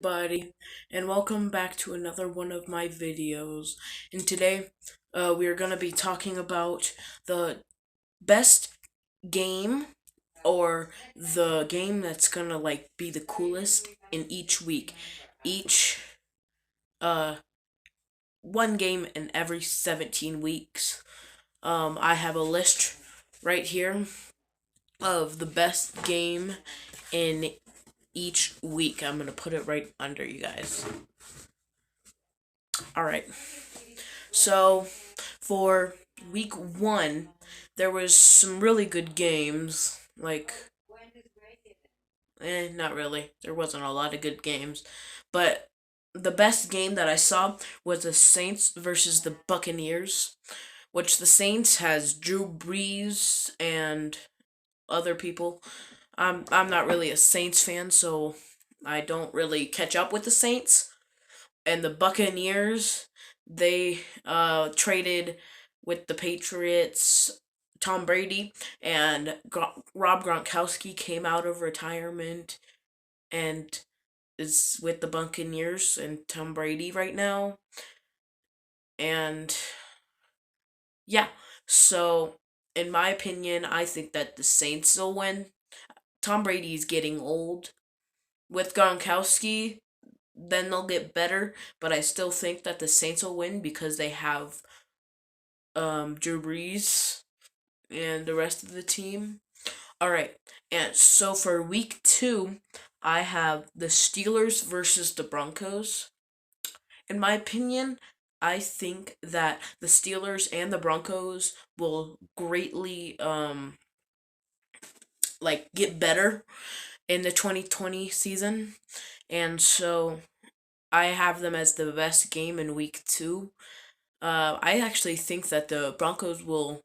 Buddy, and welcome back to another one of my videos. And today, we are going to be talking about the best game or the game that's going to be the coolest in each week. Each, uh, one game in every 17 weeks. I have a list right here of the best game in each week. I'm going to put it right under you guys. Alright. So, for week one, there was some really good games. Not really. There wasn't a lot of good games. But the best game that I saw was the Saints versus the Buccaneers, which the Saints has Drew Brees and other people. I'm not really a Saints fan, so I don't really catch up with the Saints. And the Buccaneers, they traded with the Patriots. Tom Brady and Rob Gronkowski came out of retirement and is with the Buccaneers and Tom Brady right now. And yeah, so in my opinion, I think that the Saints will win. Tom Brady's getting old. With Gronkowski, then they'll get better, but I still think that the Saints will win because they have Drew Brees and the rest of the team. All right, and so for week two, I have the Steelers versus the Broncos. In my opinion, I think that the Steelers and the Broncos will greatly get better in the 2020 season, and so I have them as the best game in week two. I actually think that the Broncos will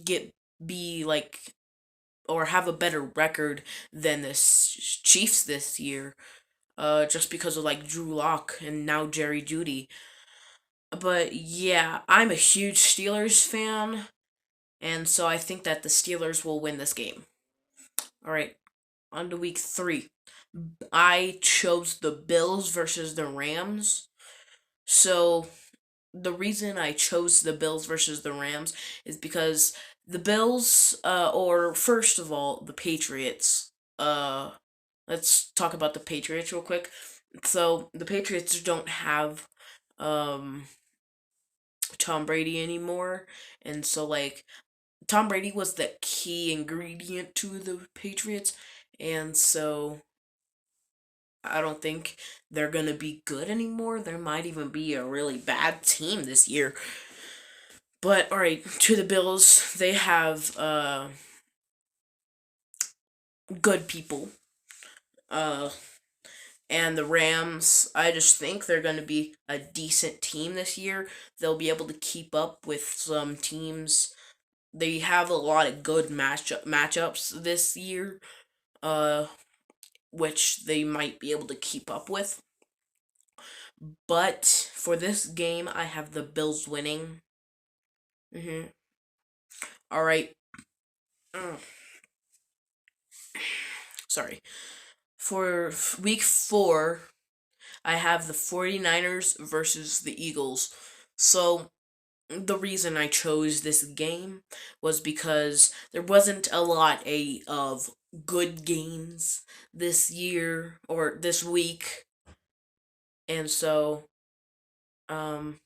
get be or have a better record than the Chiefs this year. Just because of Drew Lock and now Jerry Judy. But yeah, I'm a huge Steelers fan, and so I think that the Steelers will win this game. All right, on to week three. I chose the Bills versus the Rams. So the reason I chose the Bills versus the Rams is because the Bills, or first of all, the Patriots. Let's talk about the Patriots real quick. So the Patriots don't have um Tom Brady anymore, and so Tom Brady was the key ingredient to the Patriots, and so I don't think they're gonna be good anymore. There might even be a really bad team this year. But alright, to the Bills, they have good people. Uh and the Rams, I just think they're going to be a decent team this year. They'll be able to keep up with some teams. They have a lot of good matchups this year, uh, which they might be able to keep up with. But for this game, I have the Bills winning. Mm-hmm. All right. Mm, sorry. For week four, I have the 49ers versus the Eagles. So the reason I chose this game was because there wasn't a lot of good games this year or this week, and so um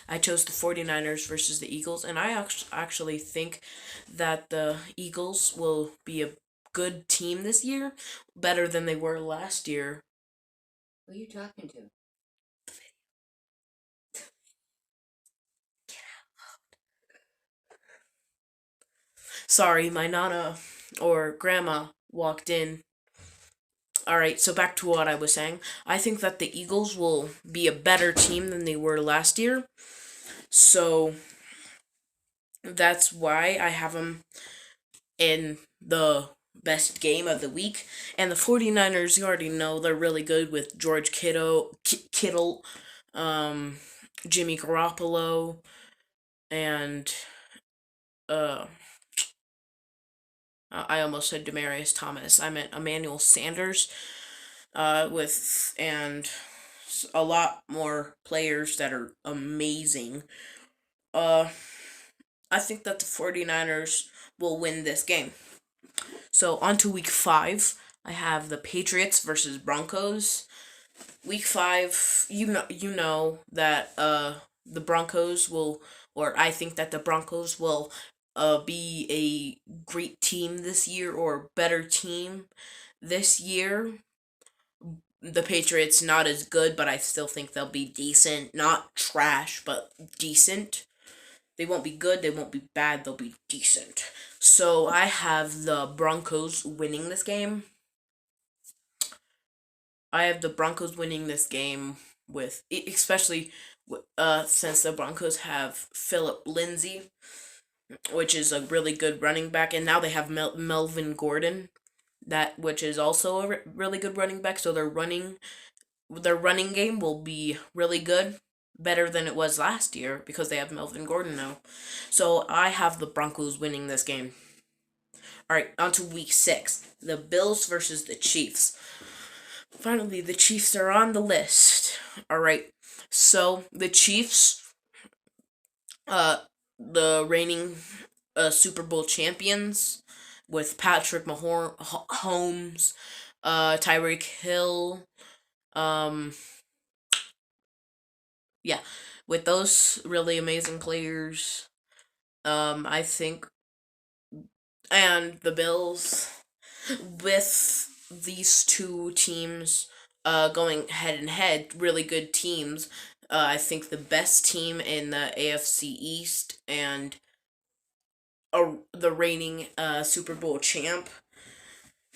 I chose the 49ers versus the Eagles, and I actually think that the Eagles will be a good team this year, better than they were last year. Who are you talking to? Sorry, my nana or grandma walked in. Alright, so back to what I was saying. I think that the Eagles will be a better team than they were last year. So that's why I have them in the best game of the week. And the 49ers, you already know, they're really good with George Kittle, um, Jimmy Garoppolo, and uh, I almost said Demarius Thomas. I meant Emmanuel Sanders. with and a lot more players that are amazing. Uh, I think that the 49ers will win this game. So on to week 5. I have the Patriots versus Broncos. Week 5, you know that the Broncos will, or I think that the Broncos will be a great team this year, or better team this year. The Patriots not as good, but I still think they'll be decent. Not trash, but decent. They won't be good, they won't be bad, they'll be decent. So I have the Broncos winning this game. I have the Broncos winning this game with especially since the Broncos have Philip Lindsay, which is a really good running back, and now they have Melvin Gordon, that which is also a really good running back. So their running game will be really good, better than it was last year because they have Melvin Gordon now. So I have the Broncos winning this game. All right, on to week 6. The Bills versus the Chiefs. Finally, the Chiefs are on the list. All right. So, the Chiefs, uh the reigning Super Bowl champions with Patrick Mahomes, Tyreek Hill, um yeah, with those really amazing players, I think, and the Bills, with these two teams going head and head, really good teams. I think the best team in the AFC East and the reigning Super Bowl champ,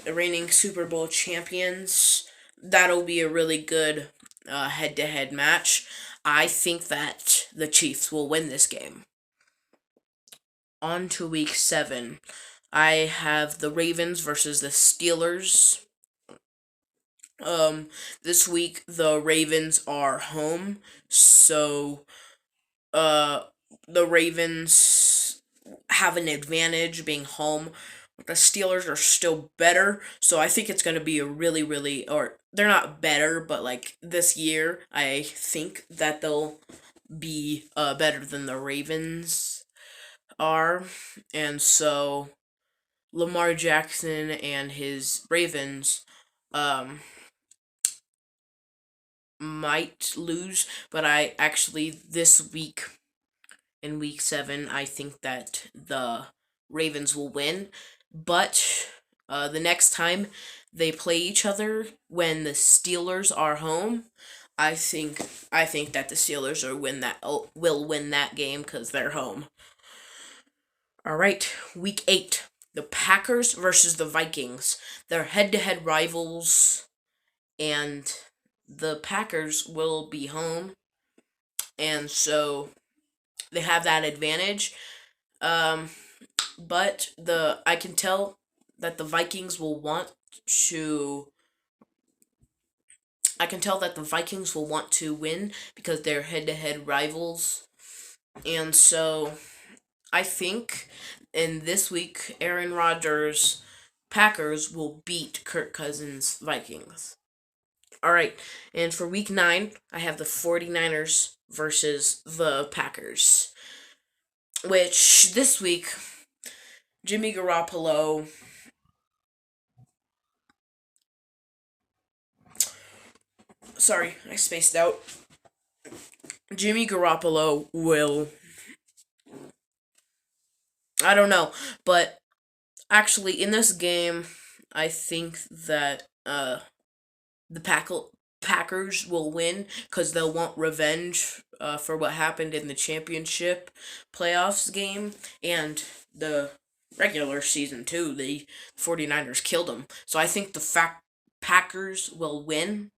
the reigning Super Bowl champions. That'll be a really good head to head match. I think that the Chiefs will win this game. On to week 7. I have the Ravens versus the Steelers. This week the Ravens are home, so uh, the Ravens have an advantage being home. The Steelers are still better, so I think it's going to be a really, really, or they're not better, but like this year, I think that they'll be better than the Ravens are, and so Lamar Jackson and his Ravens um might lose, but I actually this week in week 7 I think that the Ravens will win, but the next time they play each other when the Steelers are home, I think that the Steelers will win that game cuz they're home. All right, week 8. The Packers versus the Vikings. They're head-to-head rivals, and the Packers will be home, and so they have that advantage. Um, but the I can tell that the Vikings will want to. I can tell that the Vikings will want to win because they're head-to-head rivals, and so I think in this week Aaron Rodgers' Packers will beat Kirk Cousins' Vikings. All right. And for week 9, I have the 49ers versus the Packers, which this week, Jimmy Garoppolo. Sorry, I spaced out. Jimmy Garoppolo will. I don't know. But actually, in this game, I think that the Packers will win because they'll want revenge for what happened in the championship playoffs game and the regular season too. The 49ers killed them. So I think the Packers will win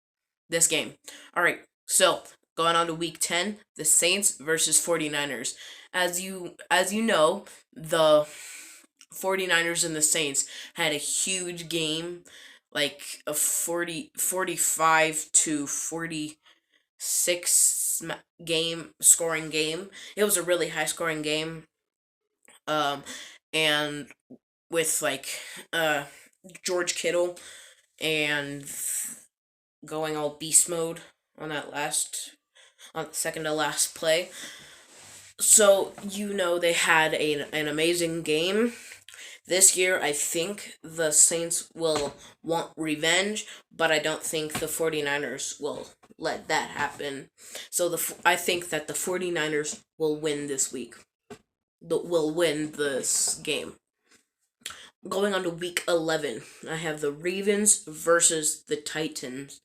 this game. All right. So, going on to week 10, the Saints versus 49ers. As you know, the 49ers and the Saints had a huge game, like a 45 to 46 game scoring game. It was a really high scoring game. Um and with like uh George Kittle and going all beast mode on on the second to last play. So, they had an amazing game. This year, I think the Saints will want revenge, but I don't think the 49ers will let that happen. So, I think that the 49ers will win this week. Will win this game. Going on to week 11, I have the Ravens versus the Titans.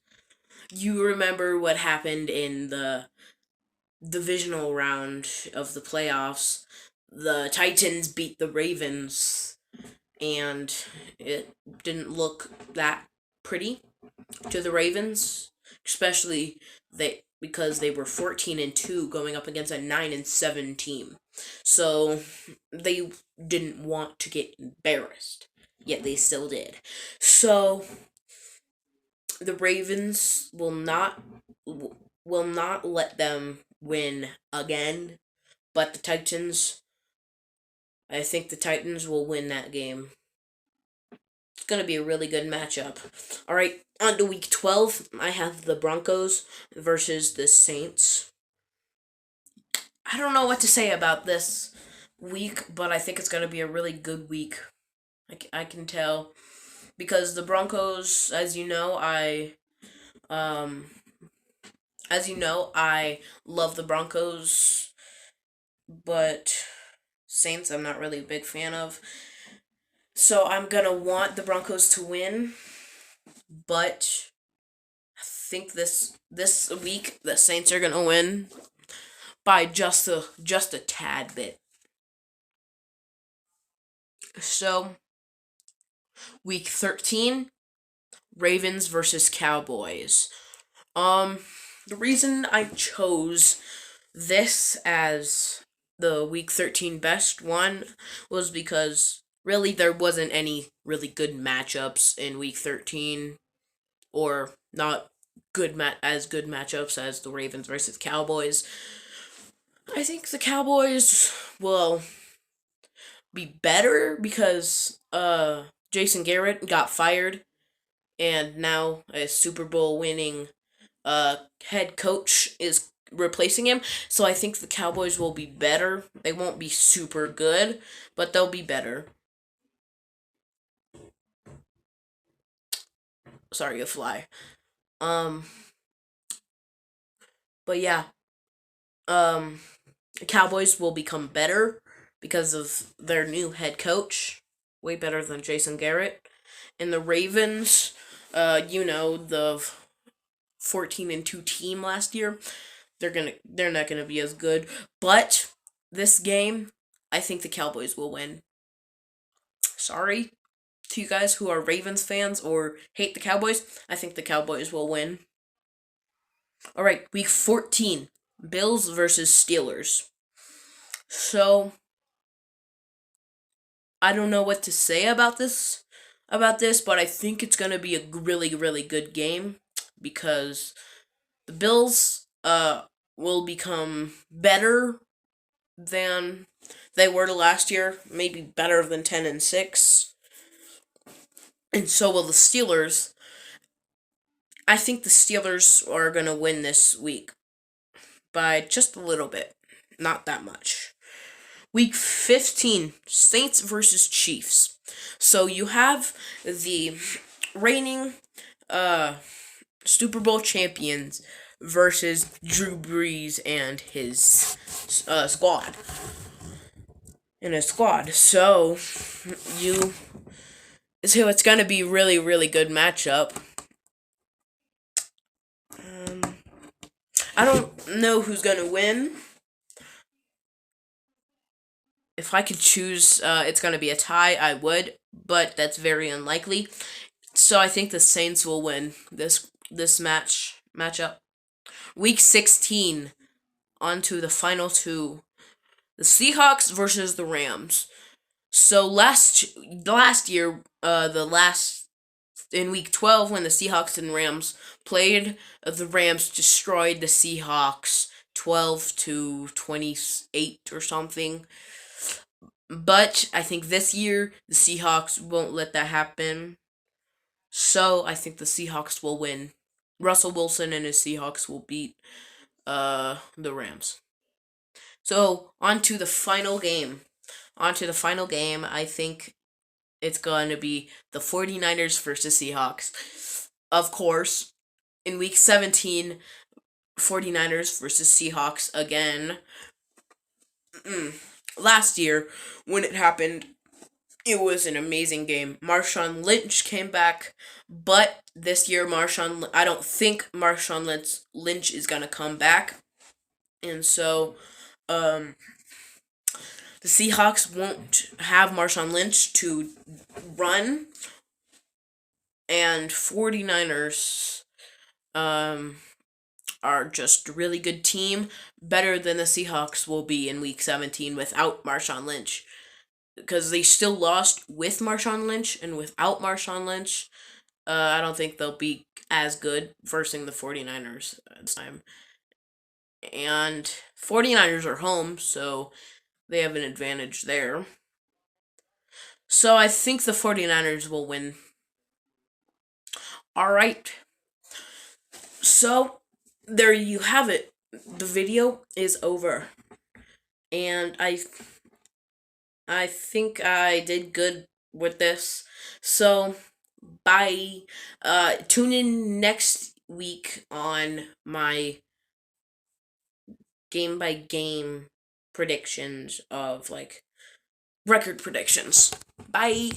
You remember what happened in the divisional round of the playoffs? The Titans beat the Ravens, and it didn't look that pretty to the Ravens, especially because they were 14-2 going up against a 9-7 team. So they didn't want to get embarrassed, yet they still did. So the Ravens will not let them win again, but I think the Titans will win that game. It's going to be a really good matchup. All right, on to week 12. I have the Broncos versus the Saints. I don't know what to say about this week, but I think it's going to be a really good week. I can tell, because the Broncos, um I love the Broncos, but Saints I'm not really a big fan of. So I'm going to want the Broncos to win, but I think this week the Saints are going to win by just a tad bit. So, week 13, Ravens versus Cowboys. The reason I chose this as the week 13 best one was because really there wasn't any really good matchups in week 13, or not good matchups as the Ravens versus Cowboys. I think the Cowboys will be better because Jason Garrett got fired, and now a Super Bowl winning head coach is replacing him. So I think the Cowboys will be better. They won't be super good, but they'll be better. Sorry, a fly. Um, but yeah, the Cowboys will become better because of their new head coach, way better than Jason Garrett. And the Ravens, the 14-2 team last year, they're not gonna be as good. But this game, I think the Cowboys will win. Sorry to you guys who are Ravens fans or hate the Cowboys. I think the Cowboys will win. All right, week 14, Bills versus Steelers. So I don't know what to say about this, but I think it's gonna be a really, really good game because the Bills will become better than they were last year, maybe better than 10-6, and so will the Steelers. I think the Steelers are gonna win this week by just a little bit, not that much. Week 15, Saints versus Chiefs. So you have the reigning Super Bowl champions versus Drew Brees and his squad. So it's gonna be really, really good matchup. I don't know who's gonna win. If I could choose, it's gonna be a tie. I would, but that's very unlikely. So I think the Saints will win this matchup. Week 16, on to the final two, the Seahawks versus the Rams. So last year, in week 12, when the Seahawks and Rams played, the Rams destroyed the Seahawks 12-28 or something. But I think this year the Seahawks won't let that happen. So I think the Seahawks will win Russell Wilson and his Seahawks will beat the Rams. So, on to the final game. On to the final game. I think it's going to be the 49ers versus Seahawks. Of course, in week 17, 49ers versus Seahawks again. Last year, when it happened, it was an amazing game. Marshawn Lynch came back, but this year, I don't think Marshawn Lynch is going to come back. And so, um, the Seahawks won't have Marshawn Lynch to run, and 49ers are just a really good team, better than the Seahawks will be in Week 17 without Marshawn Lynch. Because they still lost with Marshawn Lynch, and without Marshawn Lynch, I don't think they'll be as good versus the 49ers this time. And 49ers are home, so they have an advantage there. So I think the 49ers will win. All right. So there you have it. The video is over. And I think I did good with this. So bye. Tune in next week on my game by game predictions of like record predictions. Bye.